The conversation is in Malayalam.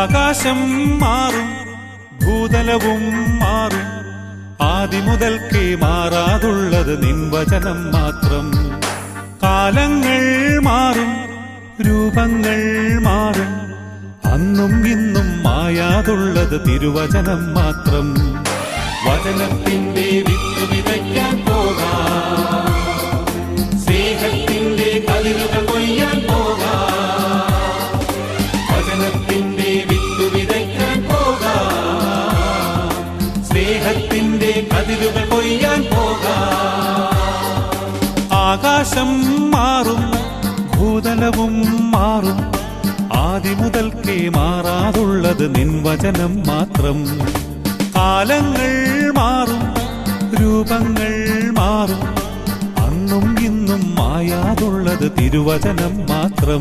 ആകാശം മാറും, ഭൂതലവും മാറും, ആദിമുതൽക്കേ മാറാതുള്ളത് നിൻ വചനം മാത്രം. കാലങ്ങൾ മാറും, രൂപങ്ങൾ മാറും, അന്നും ഇന്നും മായാതുള്ളത് തിരുവചനം മാത്രം. വചനത്തിന്റെ വിത്ത് വിതയ്ക്കാൻ പോകാം, സ്നേഹത്തിന്റെ കതിരുകൾ കൊയ്യാൻ പോകാം. വചനത്തിന്റെ വിത്ത് വിതയ്ക്കാൻ പോകാം, സ്നേഹത്തിന്റെ കതിരുകൾ കൊയ്യാൻ പോകാം. ആകാശം മാറും, ഭൂതലവും മാറും, ആദിമുതൽക്കേ മാറാതുള്ളത് നിൻ വചനം മാത്രം. കാലങ്ങൾ മാറും, രൂപങ്ങൾ മാറും, അന്നും ഇന്നും മായാതുള്ളത് തിരുവചനം മാത്രം.